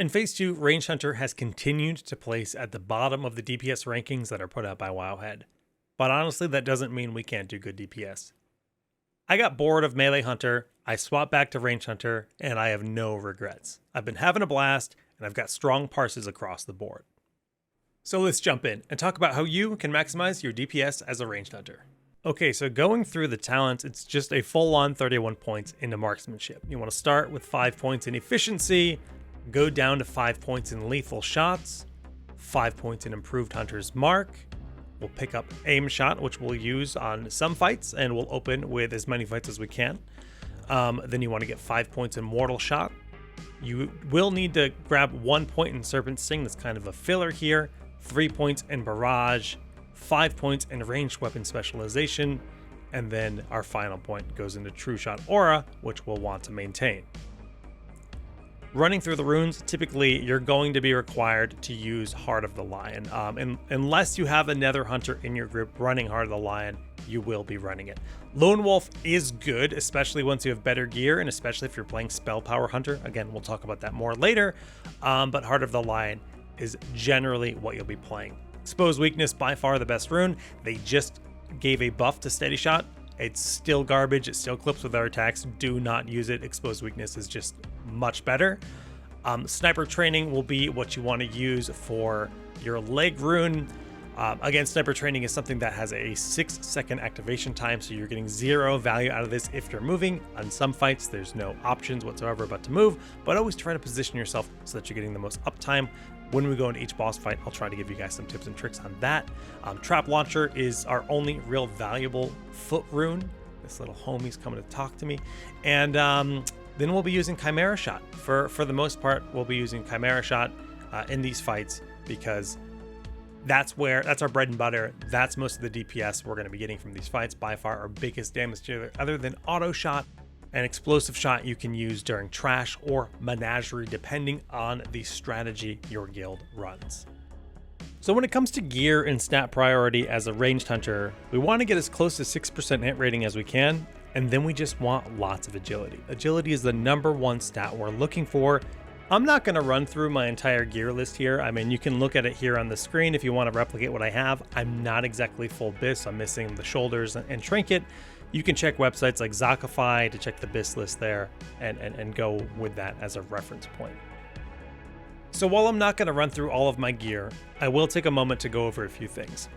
In Phase 2, Ranged Hunter has continued to place at the bottom of the DPS rankings that are put out by Wowhead. But honestly, that doesn't mean we can't do good DPS. I got bored of Melee Hunter, I swapped back to Ranged Hunter, and I have no regrets. I've been having a blast, and I've got strong parses across the board. So let's jump in and talk about how you can maximize your DPS as a Ranged Hunter. Okay, so going through the talents, it's just a full-on 31 points into marksmanship. You want to start with 5 points in efficiency, go down to 5 points in lethal shots, 5 points in improved hunter's mark. We'll pick up aim shot, which we'll use on some fights, and we'll open with as many fights as we can. Then you want to get 5 points in mortal shot. You will need to grab 1 point in serpent sting. That's kind of a filler here. 3 points in barrage, 5 points in ranged weapon specialization, and then our final point goes into true shot aura, which we'll want to maintain. Running through the runes, typically you're going to be required to use Heart of the Lion. Unless you have a Nether Hunter in your group running Heart of the Lion, you will be running it. Lone Wolf is good, especially once you have better gear, and especially if you're playing Spell Power Hunter. Again, we'll talk about that more later, but Heart of the Lion is generally what you'll be playing. Exposed Weakness, by far the best rune. They just gave a buff to Steady Shot. It's still garbage. It still clips with our attacks. Do not use it. Exposed Weakness is just much better. Sniper Training will be what you want to use for your leg rune. Again, Sniper Training is something that has a 6-second activation time, so you're getting 0 value out of this if you're moving. On some fights, there's no options whatsoever but to move, but always try to position yourself so that you're getting the most uptime. When we go into each boss fight, I'll try to give you guys some tips and tricks on that. Trap Launcher is our only real valuable foot rune. This little homie's coming to talk to me. And then we'll be using Chimera Shot. For the most part, we'll be using Chimera Shot in these fights because that's our bread and butter. That's most of the DPS we're going to be getting from these fights. By far our biggest damage dealer, other than Auto Shot and Explosive Shot, you can use during Trash or Menagerie, depending on the strategy your guild runs. So when it comes to gear and stat priority as a Ranged Hunter, we want to get as close to 6% hit rating as we can, and then we just want lots of agility. Agility is the #1 stat we're looking for. I'm not going to run through my entire gear list here. I mean, you can look at it here on the screen if you want to replicate what I have. I'm not exactly full BIS. I'm missing the shoulders and trinket. You can check websites like Zockify to check the BIS list there and go with that as a reference point. So while I'm not going to run through all of my gear, I will take a moment to go over a few things.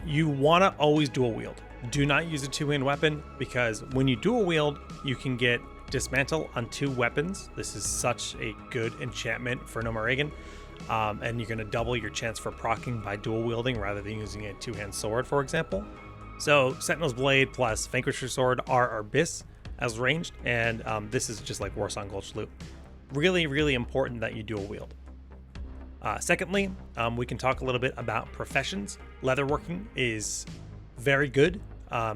You want to always dual wield. Do not use a two-hand weapon, because when you dual wield, you can get Dismantle on 2 weapons. This is such a good enchantment for Gnomeregan, and you're going to double your chance for proccing by dual wielding rather than using a 2-hand sword, for example. So Sentinel's Blade plus Vanquisher's Sword are our BIS as ranged, and this is just like Warsong Gulch loot. Really, really important that you dual wield. Secondly, we can talk a little bit about professions. Leatherworking is very good.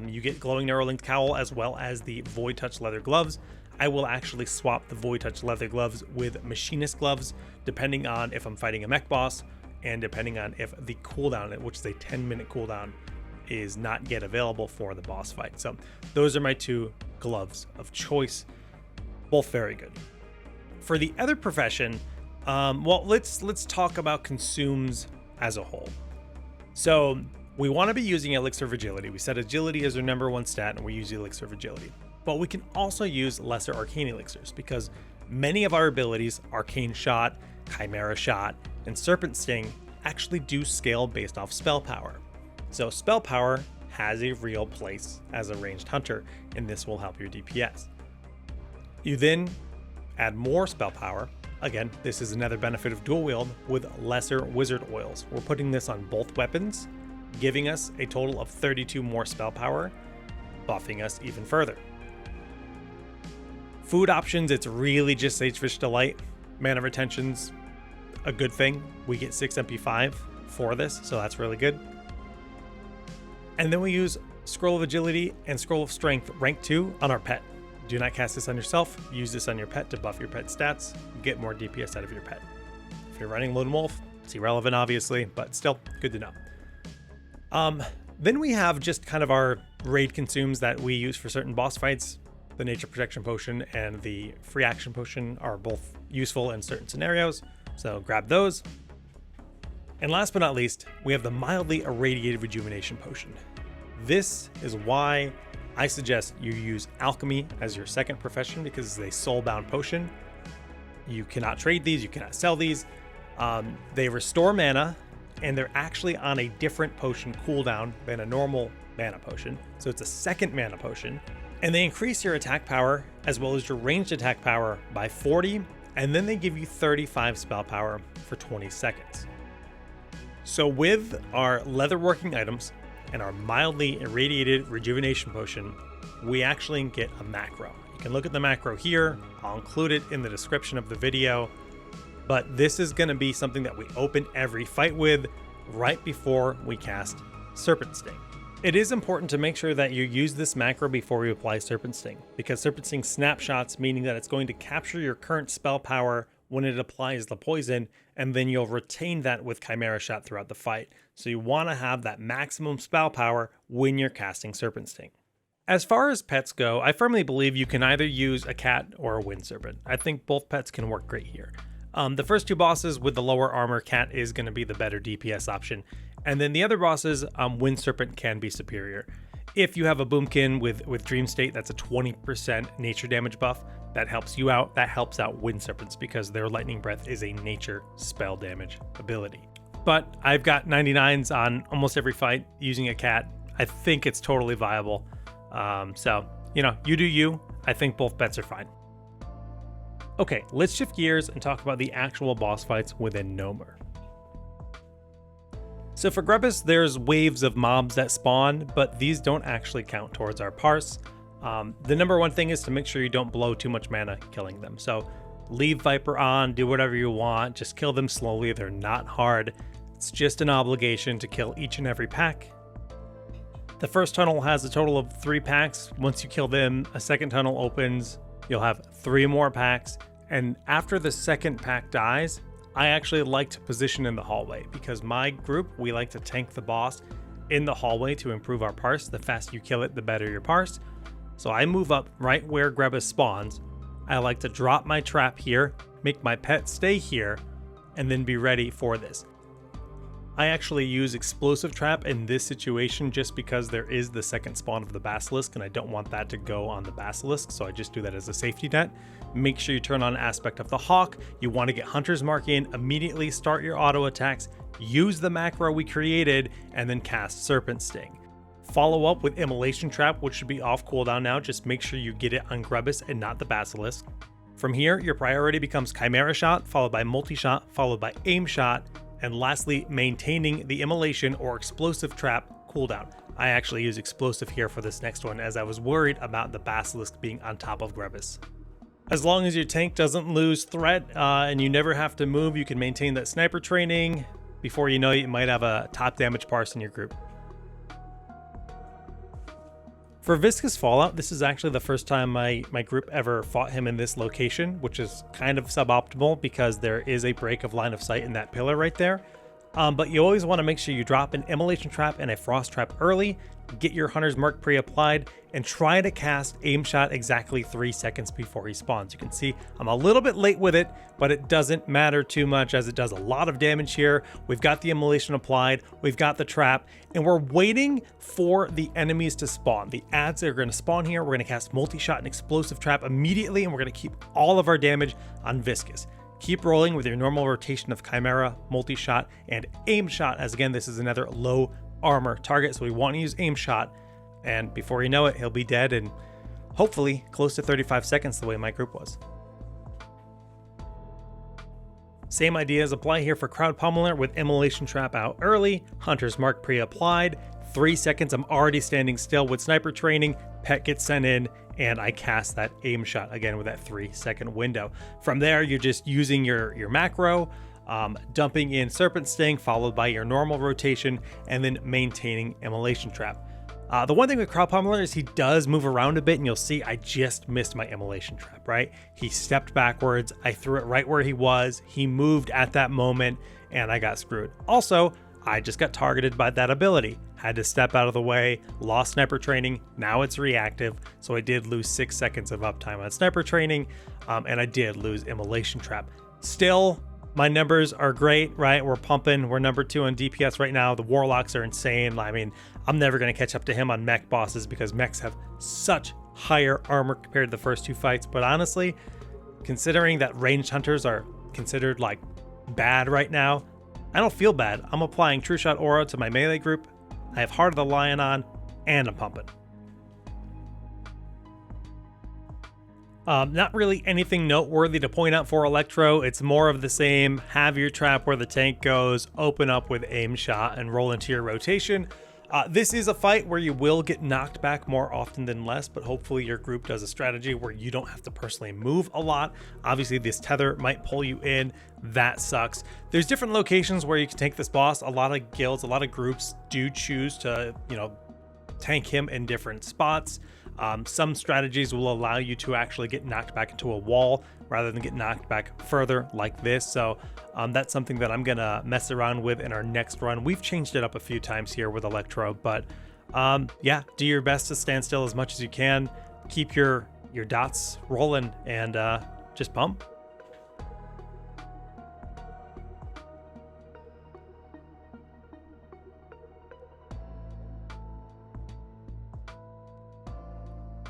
You get glowing Gneuro-Linked Cowl as well as the Void Touch leather gloves. I will actually swap the Void Touch leather gloves with Machinist gloves, depending on if I'm fighting a mech boss and depending on if the cooldown, which is a 10-minute cooldown, is not yet available for the boss fight. So those are my 2 gloves of choice, both very good. For the other profession, well, let's talk about consumes as a whole. So we want to be using Elixir of Agility. We said Agility is our #1 stat, and we use Elixir of Agility. But we can also use lesser arcane elixirs, because many of our abilities, Arcane Shot, Chimera Shot, and Serpent Sting, actually do scale based off spell power. So spell power has a real place as a ranged hunter, and this will help your DPS. You then add more spell power. Again, this is another benefit of dual wield with lesser wizard oils. We're putting this on both weapons, giving us a total of 32 more spell power, buffing us even further. Food options, it's really just Sagefish Delight. Mana retention's a good thing. We get 6 MP5 for this, so that's really good. And then we use Scroll of Agility and Scroll of Strength rank 2 on our pet. Do not cast this on yourself. Use this on your pet to buff your pet stats. Get more DPS out of your pet. If you're running Lone Wolf, it's irrelevant obviously, but still good to know. Then we have just kind of our raid consumes that we use for certain boss fights. The Nature Protection Potion and the Free Action Potion are both useful in certain scenarios, so grab those. And last but not least, we have the mildly irradiated Rejuvenation Potion. This is why I suggest you use alchemy as your second profession, because it's a soul-bound potion. You cannot trade these, you cannot sell these. They restore mana, and they're actually on a different potion cooldown than a normal mana potion. So it's a second mana potion. And they increase your attack power as well as your ranged attack power by 40, and then they give you 35 spell power for 20 seconds. So with our leatherworking items and our mildly irradiated Rejuvenation Potion, we actually get a macro. You can look at the macro here. I'll include it in the description of the video. But this is going to be something that we open every fight with right before we cast Serpent Sting. It is important to make sure that you use this macro before we apply Serpent Sting, because Serpent Sting snapshots, meaning that it's going to capture your current spell power when it applies the poison, and then you'll retain that with Chimera Shot throughout the fight. So you want to have that maximum spell power when you're casting Serpent Sting. As far as pets go, I firmly believe you can either use a cat or a wind serpent. I think both pets can work great here. The first two bosses with the lower armor, cat is going to be the better DPS option. And then the other bosses, wind serpent can be superior. If you have a boomkin with Dream State, that's a 20% nature damage buff. That helps you out. That helps out wind serpents because their lightning breath is a nature spell damage ability. But I've got 99s on almost every fight using a cat. I think it's totally viable. So, you do you. I think both bets are fine. Okay, let's shift gears and talk about the actual boss fights within Gnomer. So for Grubbis, there's waves of mobs that spawn, but these don't actually count towards our parse. The number one thing is to make sure you don't blow too much mana killing them. So leave Viper on, do whatever you want, just kill them slowly. They're not hard. It's just an obligation to kill each and every pack. The first tunnel has a total of 3 packs. Once you kill them, a second tunnel opens. You'll have 3 more packs. And after the second pack dies, I actually like to position in the hallway because my group, we like to tank the boss in the hallway to improve our parse. The faster you kill it, the better your parse. So I move up right where Grubbis spawns. I like to drop my trap here, make my pet stay here, and then be ready for this. I actually use Explosive Trap in this situation just because there is the second spawn of the Basilisk and I don't want that to go on the Basilisk, so I just do that as a safety net. Make sure you turn on Aspect of the Hawk. You want to get Hunter's Mark in, immediately start your auto attacks, use the macro we created, and then cast Serpent Sting. Follow up with Immolation Trap, which should be off cooldown now. Just make sure you get it on Grubbis and not the Basilisk. From here, your priority becomes Chimera Shot, followed by Multi-Shot, followed by Aim Shot, and lastly, maintaining the Immolation or Explosive Trap cooldown. I actually use Explosive here for this next one as I was worried about the Basilisk being on top of Grubbis. As long as your tank doesn't lose threat and you never have to move, you can maintain that sniper training. Before you know it, you might have a top damage parse in your group. For Viscous Fallout, this is actually the first time my group ever fought him in this location, which is kind of suboptimal because there is a break of line of sight in that pillar right there. But you always want to make sure you drop an Immolation Trap and a Frost Trap early, get your Hunter's Mark pre-applied, and try to cast Aim Shot exactly 3 seconds before he spawns. You can see I'm a little bit late with it, but it doesn't matter too much as it does a lot of damage here. We've got the Immolation applied, we've got the trap, and we're waiting for the enemies to spawn. The adds are going to spawn here. We're going to cast Multi-Shot and Explosive Trap immediately, and we're going to keep all of our damage on Viscous. Keep rolling with your normal rotation of Chimera, Multi-Shot, and Aim Shot, as again, this is another low armor target, so we want to use Aim Shot, and before you know it, he'll be dead in hopefully close to 35 seconds the way my group was. Same ideas apply here for Crowd Pummeler with Immolation Trap out early, Hunter's Mark pre-applied, 3 seconds I'm already standing still with sniper training, pet gets sent in, and I cast that Aim Shot again with that 3 second window. From there, you're just using your macro, dumping in Serpent Sting, followed by your normal rotation, and then maintaining Immolation Trap. The one thing with Crowd Pummeler is he does move around a bit, and you'll see I just missed my Immolation Trap, right? He stepped backwards, I threw it right where he was, he moved at that moment, and I got screwed. Also, I just got targeted by that ability. Had to step out of the way, lost sniper training, now it's reactive, so I did lose 6 seconds of uptime on sniper training, and I did lose Immolation Trap. Still, my numbers are great, right? We're pumping, we're number 2 on DPS right now. The Warlocks are insane. I mean, I'm never going to catch up to him on mech bosses because mechs have such higher armor compared to the first 2 fights, but honestly, considering that ranged hunters are considered like bad right now, I don't feel bad. I'm applying True Shot Aura to my melee group, I have Heart of the Lion on, and I'm pumping. Not really anything noteworthy to point out for Electro. It's more of the same. Have your trap where the tank goes, open up with aim shot, and roll into your rotation. This is a fight where you will get knocked back more often than less, but hopefully your group does a strategy where you don't have to personally move a lot. Obviously, this tether might pull you in. That sucks. There's different locations where you can take this boss. A lot of guilds, a lot of groups do choose to, tank him in different spots. Some strategies will allow you to actually get knocked back into a wall rather than get knocked back further like this. So that's something that I'm gonna mess around with in our next run. We've changed it up a few times here with Electro, but yeah, do your best to stand still as much as you can. Keep your dots rolling and just pump.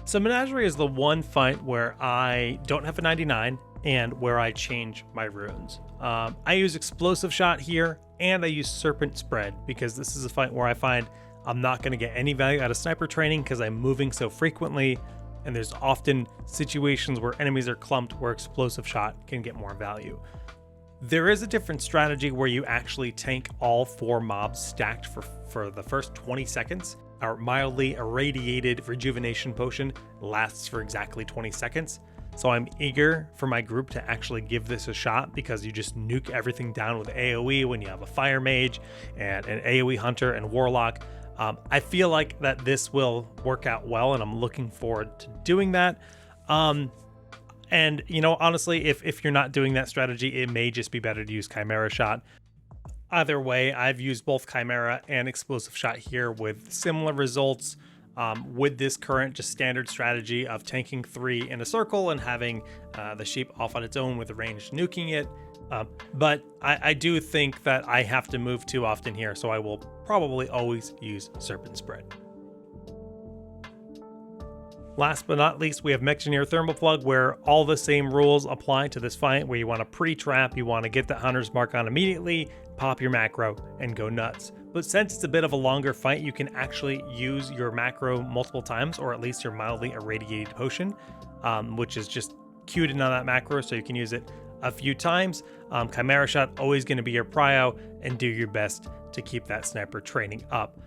So Menagerie is the one fight where I don't have a 99 and where I change my runes. I use Explosive Shot here and I use Serpent Spread because this is a fight where I find I'm not going to get any value out of sniper training because I'm moving so frequently, and there's often situations where enemies are clumped where Explosive Shot can get more value. There is a different strategy where you actually tank all 4 mobs stacked for the first 20 seconds. Our mildly irradiated rejuvenation potion lasts for exactly 20 seconds. So I'm eager for my group to actually give this a shot because you just nuke everything down with AoE when you have a fire mage and an AoE hunter and warlock. I feel like that this will work out well, and I'm looking forward to doing that. And honestly, if you're not doing that strategy, it may just be better to use Chimera Shot. Either way, I've used both Chimera and Explosive Shot here with similar results. With this current just standard strategy of tanking 3 in a circle and having the sheep off on its own with the range nuking it. But I do think that I have to move too often here, so I will probably always use Serpent Spread. Last but not least, we have Mekgineer Thermaplug, where all the same rules apply to this fight, where you want to pre-trap, you want to get the hunter's mark on immediately, pop your macro, and go nuts. But since it's a bit of a longer fight, you can actually use your macro multiple times, or at least your mildly irradiated potion, which is just queued in on that macro, so you can use it a few times. Chimera Shot always going to be your prio, and do your best to keep that sniper training up.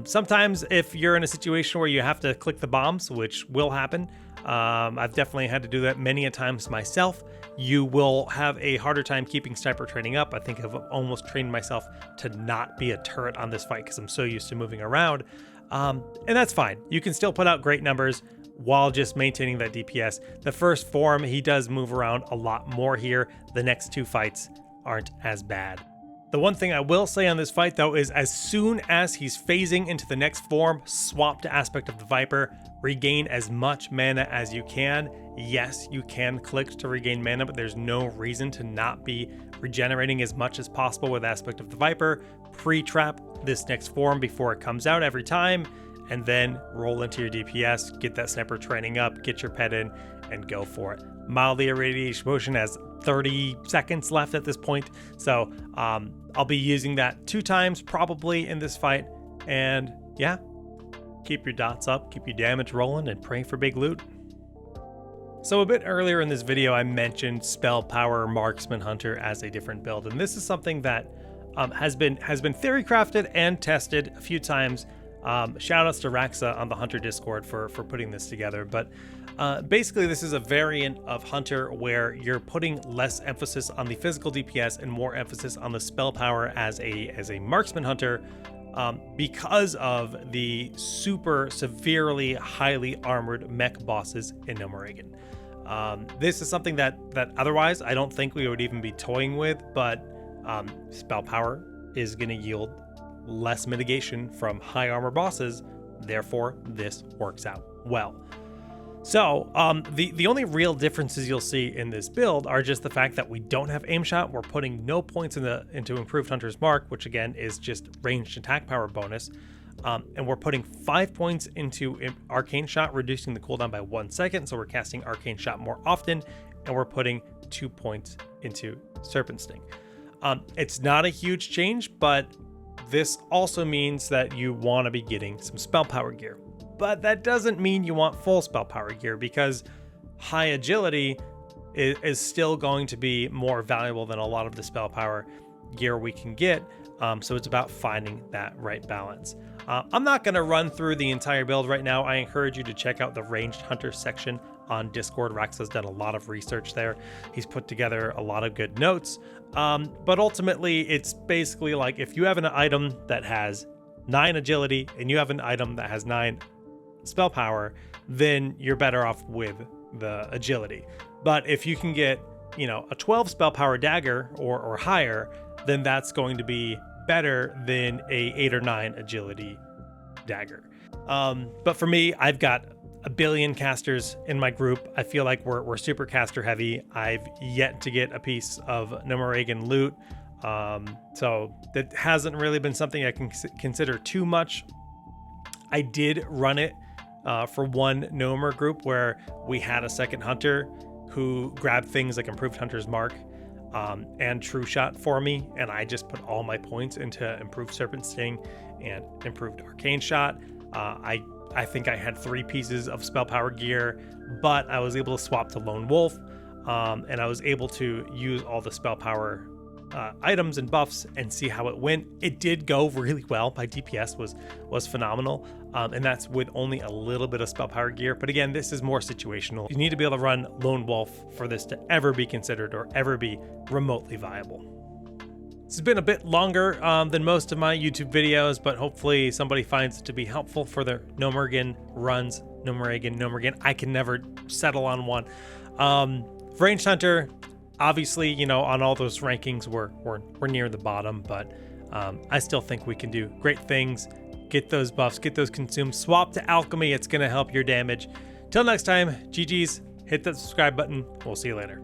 Sometimes if you're in a situation where you have to click the bombs, which will happen, I've definitely had to do that many a times myself, you will have a harder time keeping sniper training up. I think I've almost trained myself to not be a turret on this fight because I'm so used to moving around. And that's fine. You can still put out great numbers while just maintaining that DPS. The first form, he does move around a lot more here. The next 2 fights aren't as bad. The one thing I will say on this fight, though, is as soon as he's phasing into the next form, swap to Aspect of the Viper, regain as much mana as you can. Yes, you can click to regain mana, but there's no reason to not be regenerating as much as possible with Aspect of the Viper. Pre-trap this next form before it comes out every time, and then roll into your DPS, get that sniper training up, get your pet in, and go for it. Mildly irradiation potion has 30 seconds left at this point, so I'll be using that 2 times probably in this fight. And yeah, keep your dots up, keep your damage rolling, and pray for big loot. So a bit earlier in this video, I mentioned Spell Power Marksman Hunter as a different build, and this is something that has been theory crafted and tested a few times. Shout outs to Raxa on the Hunter Discord for putting this together. But basically, this is a variant of Hunter where you're putting less emphasis on the physical DPS and more emphasis on the spell power as a marksman hunter, because of the super severely highly armored mech bosses in Gnomeregan. This is something that otherwise I don't think we would even be toying with, but spell power is going to yield less mitigation from high armor bosses. Therefore, this works out well. So the only real differences you'll see in this build are just the fact that we don't have aim shot. We're putting no points into improved Hunter's Mark, which again is just ranged attack power bonus. And we're putting 5 points into Arcane Shot, reducing the cooldown by 1 second. So we're casting Arcane Shot more often, and we're putting 2 points into Serpent Sting. It's not a huge change, but this also means that you want to be getting some spell power gear. But that doesn't mean you want full spell power gear, because high agility is still going to be more valuable than a lot of the spell power gear we can get. So it's about finding that right balance. I'm not going to run through the entire build right now. I encourage you to check out the Ranged Hunter section on Discord. Rex has done a lot of research there. He's put together a lot of good notes. But ultimately, it's basically like if you have an item that has 9 agility and you have an item that has 9 spell power, then you're better off with the agility. But if you can get, a 12 spell power dagger or higher, then that's going to be better than a 8 or 9 agility dagger. But for me, I've got a billion casters in my group. I feel like we're super caster heavy. I've yet to get a piece of Gnomeregan loot. So that hasn't really been something I can consider too much. I did run it for one Gnomer group where we had a second hunter who grabbed things like improved Hunter's Mark and True Shot for me, and I just put all my points into improved Serpent Sting and improved Arcane Shot. I think I had 3 pieces of spell power gear, but I was able to swap to Lone Wolf, and I was able to use all the spell power items and buffs and see how it went. It did go really well. My DPS was phenomenal, and that's with only a little bit of spell power gear. But again, this is more situational. You need to be able to run Lone Wolf for this to ever be considered or ever be remotely viable. This has been a bit longer than most of my YouTube videos, but hopefully somebody finds it to be helpful for their Gnomeregan runs. Gnomeregan. I can never settle on one. Ranged Hunter, obviously, on all those rankings, we're near the bottom, but I still think we can do great things. Get those buffs, get those consumed, swap to alchemy. It's going to help your damage. Till next time, GG's, hit that subscribe button. We'll see you later.